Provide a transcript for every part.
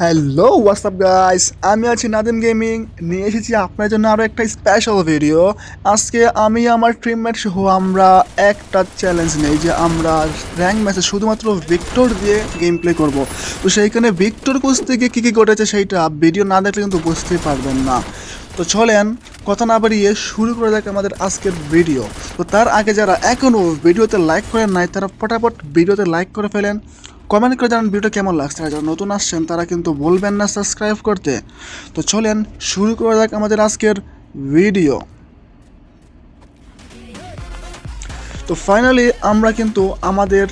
Hello WhatsApp guys, আমি আছি Nadim gaming, নিয়ে এসেছি আপনার জন্য আরও একটা স্পেশাল ভিডিও। আজকে আমি আমার টিমমেট সহ আমরা একটা চ্যালেঞ্জ নেই যে আমরা র্যাঙ্ক ম্যাচে শুধুমাত্র ভিক্টর দিয়ে গেম প্লে করবো। তো সেইখানে ভিক্টর খুঁজতে গিয়ে কী কী ঘটেছে সেইটা ভিডিও না দেখলে কিন্তু বুঝতেই পারবেন না। তো চলেন কথা না বাড়িয়ে শুরু করে যাক আমাদের আজকের ভিডিও। তো তার আগে যারা এখনও ভিডিওতে লাইক করেন নাই তারা ফটাফট ভিডিওতে লাইক করে ফেলেন, কমেন্ট করে জানান ভিডিওটা কেমন লাগছে। আর যারা নতুন আসছেন তারা কিন্তু বলবেন না সাবস্ক্রাইব করতে। তো চলেন শুরু করা যাক আমাদের আজকের ভিডিও। তো ফাইনালি আমরা কিন্তু আমাদের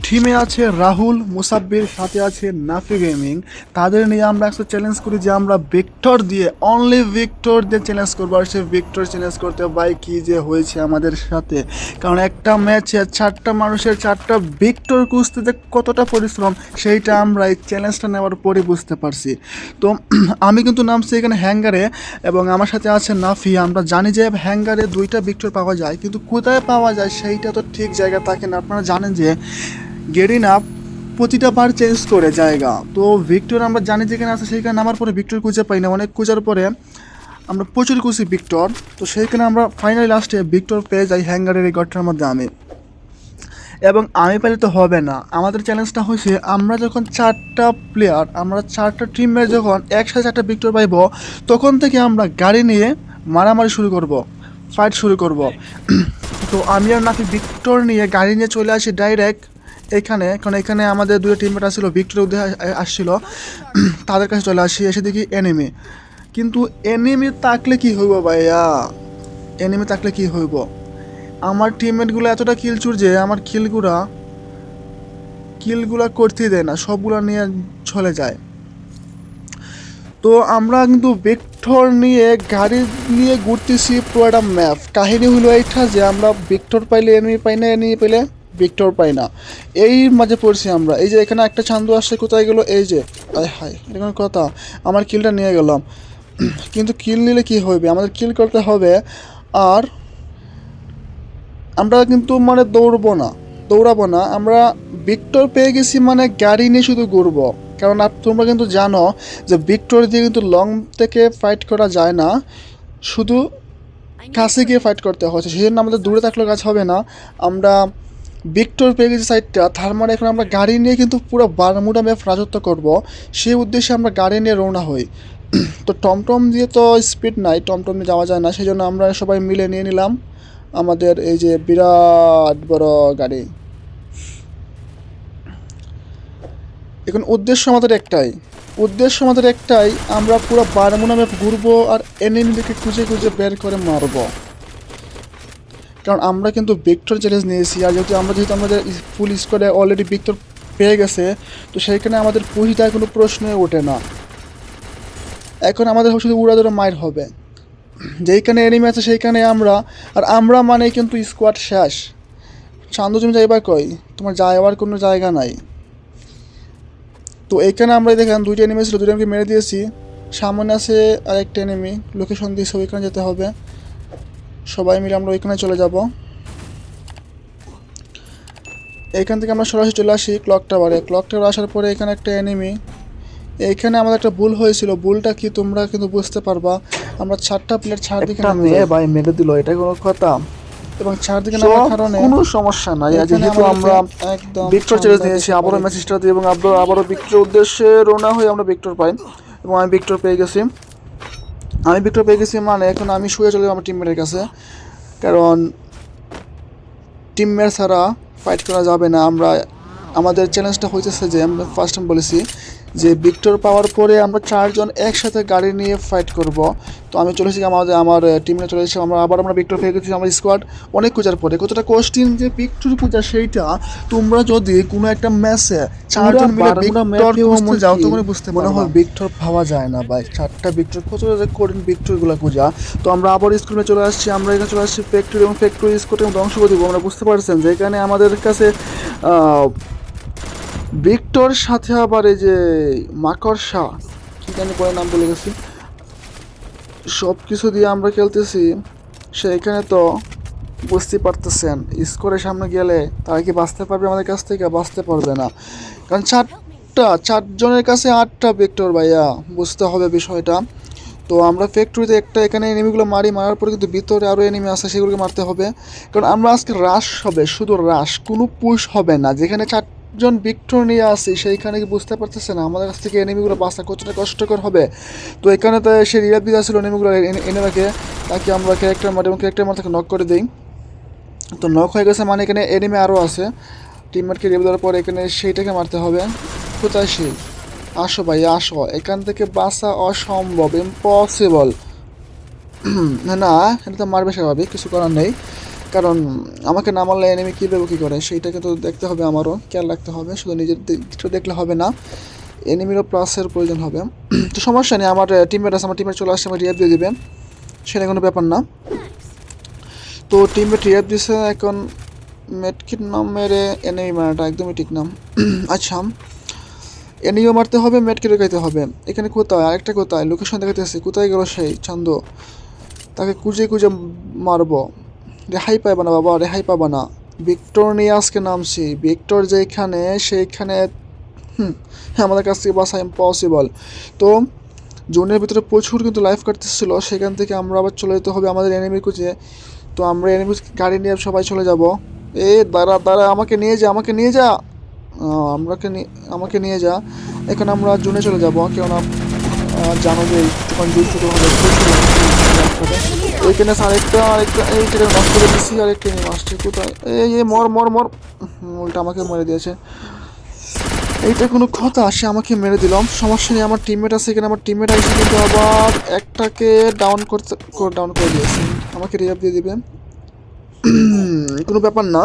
টিমে আছে রাহুল, মুসাব্বির, সাথে আছে নাফি গেমিং। তাদের নিয়ে আমরা একটা চ্যালেঞ্জ করি যে আমরা ভিক্টর দিয়ে, অনলি ভিক্টর দিয়ে চ্যালেঞ্জ করবো। আর সে ভিক্টর চ্যালেঞ্জ করতে ভাই কী যে হয়েছে আমাদের সাথে, কারণ একটা ম্যাচে 4টা মানুষের 4টা ভিক্টর খুঁজতে যে কতটা পরিশ্রম সেইটা আমরা এই চ্যালেঞ্জটা নেওয়ার পরে বুঝতে পারছি। তো আমি কিন্তু নামছি এখানে হ্যাঙ্গারে এবং আমার সাথে আছে নাফি। আমরা জানি যে হ্যাঙ্গারে 2টা ভিক্টর পাওয়া যায়, কিন্তু কোথায় পাওয়া যায় সেইটা তো ঠিক জায়গা থাকে না। আপনারা জানেন যে গেরিনা প্রতিটা বার চেঞ্জ করে জায়গা। তো ভিক্টর আমরা জানি যেখানে আছে সেইখানে নামার পরে ভিক্টর খুঁজে পাই না, অনেক খোঁজার পরে আমরা প্রচুর খুঁজি ভিক্টর। তো সেইখানে আমরা ফাইনালি লাস্টে ভিক্টর পেয়ে যাই হ্যাঙ্গারের এই ঘরটার মধ্যে আমি। এবং আমি পেলে তো হবে না, আমাদের চ্যালেঞ্জটা হয়েছে আমরা যখন 4টা প্লেয়ার, আমরা 4টা টিমের যখন একসাথে 4টা ভিক্টর পাইব তখন থেকে আমরা গাড়ি নিয়ে মারামারি শুরু করব, ফাইট শুরু করব। তো আমি আর নাকি ভিক্টর নিয়ে গাড়ি নিয়ে চলে আসি ডাইরেক্ট এখানে, কারণ এখানে আমাদের 2টা টিমমেট আসছিল ভিক্টরের উদ্দেশ্যে আসছিল। তাদের কাছে চলে আসি, এসে দেখি এনিমি। কিন্তু এনিমি থাকলে কি হইব ভাইয়া, এনিমি থাকলে কি হইব? আমার টিমমেটগুলো এতটা কিলচুর যে আমার কিলগুলা করতেই দেয় না, সবগুলো নিয়ে চলে যায়। তো আমরা কিন্তু ভিক্টর নিয়ে গাড়ি নিয়ে ঘুরতেছি পুরো একটা ম্যাপ। কাহিনী হলো এইটা যে আমরা ভিক্টর পাইলে এনিমি পাই না, এনিমি পেলে ভিক্টর পাই না, এই মাঝে পড়ছি আমরা। এই যে এখানে একটা চান্দু আসছে, কোথায় গেল? এই যে আয় হায়, এটা কোনো কথা? আমার কিলটা নিয়ে গেলাম, কিন্তু কিল নিলে কি হবে, আমাদের কিল করতে হবে। আর আমরা কিন্তু মানে দৌড়াবো না, আমরা ভিক্টর পেয়ে গেছি মানে গাড়ি নিয়ে শুধু ঘুরবো। কারণ তোমরা কিন্তু জানো যে ভিক্টর দিয়ে কিন্তু লং থেকে ফাইট করা যায় না, শুধু কাছে গিয়ে ফাইট করতে হচ্ছে। সেই জন্য আমাদের দূরে থাকলেও কাজ হবে না। আমরা ভিক্টর পেয়ে গেছি সাইডটা, তার মানে এখন আমরা গাড়ি নিয়ে কিন্তু পুরো বারমুডা ম্যাপ রাজত্ব করব। সেই উদ্দেশ্যে আমরা গাড়ি নিয়ে রওনা হই। তো টমটম দিয়ে তো স্পিড নাই, টমটম দিয়ে যাওয়া যায় না, সেই জন্য আমরা সবাই মিলে নিয়ে নিলাম আমাদের এই যে বিরাট বড় গাড়ি। এখন উদ্দেশ্য আমাদের একটাই, আমরা পুরো বারমুনা ম্যাপ ঘুরবো আর এনিমিদেরকে খুঁজে খুঁজে বের করে মারবো। কারণ আমরা কিন্তু ভিক্টর চ্যালেঞ্জ নিয়েছি, আর যেহেতু আমাদের ফুল স্কোয়াডে অলরেডি ভিক্টর পেয়ে গেছে, তো সেইখানে আমাদের পুঁজিটার কোনো প্রশ্নই ওঠে না। এখন আমাদের শুধু উড়াদুরা মাইর হবে, যেইখানে এনিমি আছে সেইখানে আমরা। আর আমরা মানে কিন্তু স্কোয়াড শেষ। চান্দু তুমি যাইবা কই? তোমার যাওয়ার কোনো জায়গা নাই। তো এইখানে আমরা দেখেন 2টা এনিমি ছিল, 2টা মেরে দিয়েছি। সামনে আছে আরেকটা এনিমি, লোকেশন দিয়েছে, ওইখানে যেতে হবে। সবাই মিলে আমরা ওইখানে চলে যাব। এইখান থেকে আমরা সরাসরি চলে আসি ক্লক টাওয়ারে। ক্লক টাওয়ার আসার পরে এখানে একটা এনিমি। এইখানে আমাদের একটা ভুল হয়েছিল, ভুলটা কি তোমরা কিন্তু বুঝতে পারবা। আমরা 4টা প্লেয়ার 4 দিকে ভাই মেরে দিল, এটা কোনো কথা? এবং 4 দিকে নামার কারণে কোনো সমস্যা নাই, যেহেতু আমরা একদম ভিক্টর চ্যালেঞ্জ নিয়েছি। আবারও ম্যাচটা দিই এবং আবারও ভিক্টরের উদ্দেশ্যে রওনা হয়ে আমরা ভিক্টর পাই এবং আমি ভিক্টর পেয়ে গেছি। মানে এখন আমি শুয়ে চলে যাব আমার টিমমেটের কাছে, কারণ টিমমেট ছাড়া ফাইট করা যাবে না। আমাদের চ্যালেঞ্জটা হইতেছে যে আমরা ফার্স্ট টাইম বলেছি যে ভিক্টর পাওয়ার পরে আমরা 4 জন একসাথে গাড়ি নিয়ে ফাইট করব। তো আমি চলে এসেছি, আমার টিমে চলে এসেছি। আমরা ভিক্টর পেয়ে গেছি, আমার স্কোয়াড অনেক খোঁজার পরে। কতটা কষ্টিন যে ভিক্টর খোঁজা সেইটা তোমরা যদি কোনো একটা ম্যাচে 4 জন মিলে ভিক্টর খুঁজতে যাও তখন বুঝতে মনে হয় ভিক্টর পাওয়া যায় না ভাই। 4টা ভিক্টর, কত কঠিন ভিক্টরগুলো খোঁজা। তো আমরা আবার স্কুলে চলে আসছি, আমরা এখানে চলে আসছি ফ্যাক্টরি, এবং ফ্যাক্টরি স্কোয়াডে ধ্বংস করে দিব। আমরা বুঝতে পারছেন যে এখানে আমাদের কাছে ভিক্টর সাথে আবার এই যে মাকড়সা, কী জানি পরে নাম বলে গেছি, সব কিছু দিয়ে আমরা খেলতেছি। সেইখানে তো বুঝতেই পারতেছেন স্কোরের সামনে গেলে তারা কি বাঁচতে পারবে আমাদের কাছ থেকে? বাঁচতে পারবে না, কারণ 4 চারজনের কাছে 8টা ভিক্টর ভাইয়া, বুঝতে হবে বিষয়টা। তো আমরা ফ্যাক্টরিতে একটা এখানে এনিমিগুলো মারার পরে কিন্তু ভিতরে আরও এনিমি আছে, সেগুলোকে মারতে হবে। কারণ আমরা আজকে রাশ হবে, শুধু রাশ, কোনো পুশ হবে না। যেখানে 4জন ভিক্টর নিয়ে আসি সেইখানে কি বুঝতে পারতেছে না আমাদের কাছ থেকে এনিমিগুলো বাঁচা কতটা কষ্টকর হবে। তো এখানে তো সে রিয়াব দিতে আসছিল এনিমিগুলো এনে রাখে, তাকে আমরা ক্যারেক্টার মারি এবং ক্যারেক্টার মার থেকে নক করে দিই। তো নক হয়ে গেছে মানে এখানে এনিমি আরও আছে। টিমমেটকে রিয়াব দেওয়ার পর এখানে সেইটাকে মারতে হবে। কোথায় সেই? আসো ভাই আসো, এখান থেকে বাঁচা অসম্ভব, ইম্পসিবল। না, এটা তো মারবে স্বাভাবিক, কিছু করার নেই। কারণ আমাকে না মারলে এনিমি কী দেবো কী করে, সেইটাকে তো দেখতে হবে, আমারও খেয়াল রাখতে হবে। শুধু নিজের দেখলে হবে না, এনিমিরও প্লাসের প্রয়োজন হবে। তো সমস্যা নেই, আমার টিমমেট আছে, আমার টিমমেট চলে আসছে, আমার রিয়াব দিয়ে দেবে, সেটা কোনো ব্যাপার না। তো টিমমেট রিয়াব দিছে, এখন মেটকিট নাম মেরে এনিমি মারাটা একদমই ঠিক নাম। আচ্ছা, এনিও মারতে হবে, মেটকিটও খাইতে হবে। এখানে কোথায় আরেকটা, কোথায় লোকেশন দেখাতেছে, কোথায় গেল সেই চান্দ? তাকে কুজে কুজে মারবো, রেহাই পাবা না বাবা, রেহাই পাবা না। ভিক্টর নিয়ে আজকে নামছি, ভিক্টর যেখানে সেইখানে আমাদের কাছ থেকে বাসা ইম্পসিবল। তো জোনের ভিতরে প্রচুর কিন্তু লাইফ কাটতেছিল, সেখান থেকে আমরা আবার চলে যেতে হবে আমাদের এনিমি খুঁজে। তো আমরা এনিমি গাড়ি নিয়ে সবাই চলে যাব। দাঁড়া দাঁড়া, আমাকে নিয়ে যা, আমাকে নিয়ে যা, আমাকে নিয়ে যা। এখন আমরা জুনে চলে যাব, কেননা জানো যে যখন জুন শুরু হবে ওইখানে আরেকটা এইটা নষ্ট করে দিচ্ছি, আরেকটা নিয়ে আসছে। কোথায়? এই মর মর মর, উল্টা আমাকে মেরে দিয়েছে। এইটা কোনো কথা, সে আমাকে মেরে দিলাম, সমস্যা নেই। আমার টিমমেট আছে এখানে, আমার টিমমেট এসে কিন্তু আবার একটাকে ডাউন করে দিয়েছে, আমাকে রিভাইভ দিয়ে দিবে, কোনো ব্যাপার না।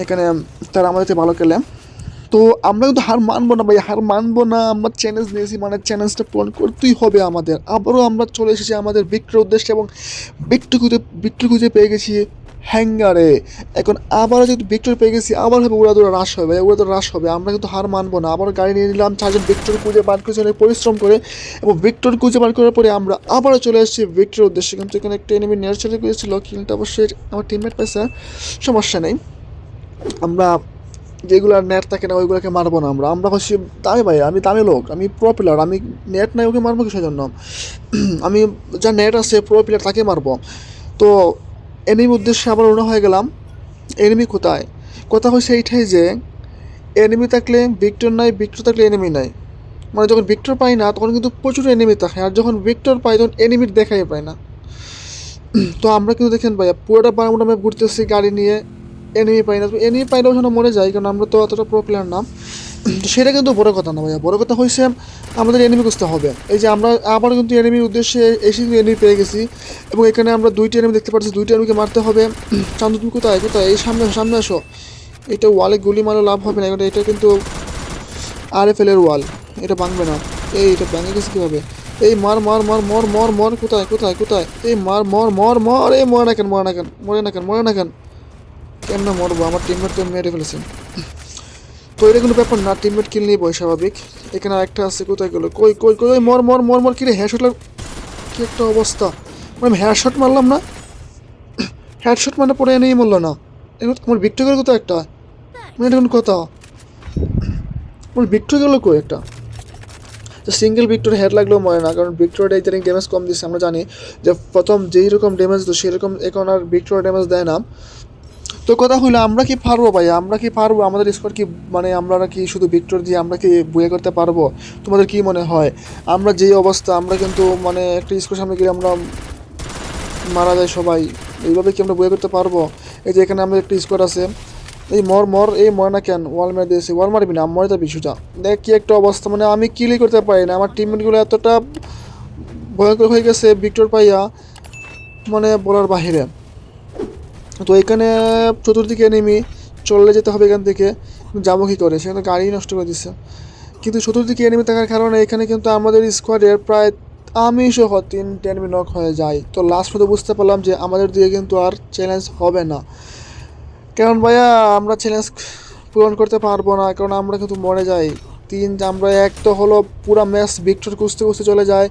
এখানে তারা আমাদের ভালো খেলে। তো আমরা কিন্তু হার মানবো না ভাই, হার মানবো না। আমরা চ্যালেঞ্জ নিয়েছি মানে চ্যালেঞ্জটা পূরণ করতেই হবে আমাদের। আবারও আমরা চলে এসেছি আমাদের ভিক্টর উদ্দেশ্যে এবং ভিক্টর খুঁজে পেয়ে গেছি হ্যাঙ্গারে। এখন আবারও যেহেতু ভিক্টর পেয়ে গেছি, আবার হবে উড়াদৌড়া রাশ হবে, উড়াদৌড়া রাশ হবে। আমরা কিন্তু হার মানবো না, আবার গাড়ি নিয়ে নিলাম, 4জন ভিক্টর খুঁজে বার করেছি অনেক পরিশ্রম করে, এবং ভিক্টর খুঁজে বার করার পরে আমরা আবারও চলে এসেছি ভিক্টর উদ্দেশ্যে। কিন্তু এখানে একটা এনিমি নেয়ার চলে গিয়েছিল, কিলটা অবশ্যই আমার টিমমেট পেয়েছে, সমস্যা নেই। আমরা যেগুলো নেট থাকে না ওইগুলোকে মারবো না। আমরা হচ্ছে দামি ভাই, আমি দামি লোক, আমি প্রো প্লেয়ার, আমি নেট নাই ওকে মারবো কিসের জন্য? আমি যা নেট আছে প্রো প্লেয়ার তাকে মারবো। তো এনিমি উদ্দেশ্যে আবার রওনা হয়ে গেলাম। এনিমি কোথায়? কথা হচ্ছে এইটাই যে এনিমি থাকলে ভিক্টর নাই, ভিক্টর থাকলে এনিমি নাই। মানে যখন ভিক্টর পাই না তখন কিন্তু প্রচুর এনিমি থাকে, আর যখন ভিক্টর পাই তখন এনিমির দেখাই পায় না। তো আমরা কিন্তু দেখেন ভাইয়া পুরোটা বারামুডা ম্যাপ ঘুরতেছি গাড়ি নিয়ে, এনিমি পাই না। তো এনিমি পাইলেও যেন মরে যায়, কারণ আমরা তো অতটা প্রো প্লেয়ার না। তো সেটা কিন্তু বড় কথা না ভাইয়া, বড় কথা হয়েছে আমাদের এনিমি খুঁজতে হবে। এই যে আমরা আবার কিন্তু এনিমির উদ্দেশ্যে এসে কিন্তু এনিমি পেয়ে গেছি, এবং এখানে আমরা 2টি এনিমি দেখতে পাচ্ছি, 2টি এনিমিকে মারতে হবে। চান্দু তুমি কোথায় কোথায়? এই সামনে আসো। এটা ওয়ালে গুলি মারলে লাভ হবে না, এটা কিন্তু RFL এর ওয়াল, এটা ভাঙবে না। এটা ভেঙে গেছে কীভাবে? এই মার মার মার মর মর মর, কোথায় কোথায় কোথায়? এই মার মর মর মর, এই মরে না কেন, মরে না কেন? কেমন মরবো? আমার টিমমেট তো মেরে ফেলেছে। তো এটা কোনো ব্যাপার না, টিমমেট কিল নিয়ে বয় স্বাভাবিক। এখানে আরেকটা আছে, কোথায় গেলো? কই কই কই? মর মর মর মর, কিরে হেডশট কি একটা অবস্থা! আমি হেডশট মারলাম না, হেডশট মানে পরে এনেই মরলো না। আমার ভিক্টর গেল কোথাও একটা, মানে এটা কোনো কথা? আমার ভিক্টর গেল কই একটা? তো সিঙ্গেল ভিক্টর হেড লাগলেও মরে না, কারণ ভিক্টর ইদানিং ড্যামেজ কম দিচ্ছে। আমরা জানি যে প্রথম যেই রকম ড্যামেজ দিত সেরকম এখন আর ভিক্টর ড্যামেজ দেয় না। তো কথা হইলো আমরা কি পারবো ভাই, আমরা কি পারবো? আমাদের স্কোয়াড কি, মানে আমরা কি শুধু ভিক্টর দিয়ে আমরা কি বয়ে করতে পারবো? তোমাদের কি মনে হয়? আমরা যেই অবস্থা, আমরা কিন্তু মানে একটা স্কোয়াড সামনে গিয়ে আমরা মারা যায় সবাই, এইভাবে কি আমরা বয়ে করতে পারবো? এই যে এখানে আমাদের একটা স্কোয়াড আছে, এই মর এই মরে না কেন? ওয়াল মেরে দিয়েছে, ওয়াল মারবি না, মরে যাবি সোজা। দেখ কি একটা অবস্থা, মানে আমি কিলই করতে পারি না। আমার টিমমেটগুলো এতটা ভয়ঙ্কর হয়ে গেছে ভিক্টর পাইয়া, মানে বলার বাহিরে। তো এখানে চতুর্দিকে এনিমি, চলে যেতে হবে এখান থেকে, যাবো কী করে? সেখানে গাড়ি নষ্ট করে দিচ্ছে। কিন্তু চতুর্দিকে এনিমি থাকার কারণে এখানে কিন্তু আমাদের স্কোয়াডের প্রায় আমি সহ 3 এনিমি নক হয়ে যায়। তো লাস্ট পর্যন্ত বুঝতে পারলাম যে আমাদের দিয়ে কিন্তু আর চ্যালেঞ্জ হবে না, কারণ ভাইয়া আমরা চ্যালেঞ্জ পূরণ করতে পারবো না, কারণ আমরা কিন্তু মরে যাই। আমরা এক তো হলো পুরো ম্যাচ ভিক্টর খুঁজতে খুঁজতে চলে যায়,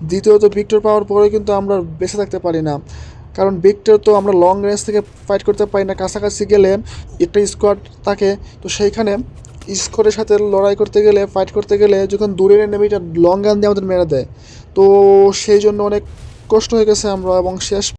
দ্বিতীয়ত ভিক্টর পাওয়ার পরে কিন্তু আমরা বেঁচে থাকতে পারি না, কারণ ভিক্টর তো আমরা লং রেঞ্জ থেকে ফাইট করতে পারি না। কাছাকাছি গেলে একটা স্কোয়াড থাকে, তো সেইখানে স্কোরের সাথে লড়াই করতে গেলে ফাইট করতে গেলে যখন দূরের এনিমিটা লং গান দিয়ে আমাদের মেরে দেয়, তো সেই জন্য অনেক কষ্ট হয়ে গেছে আমরা, এবং শেষ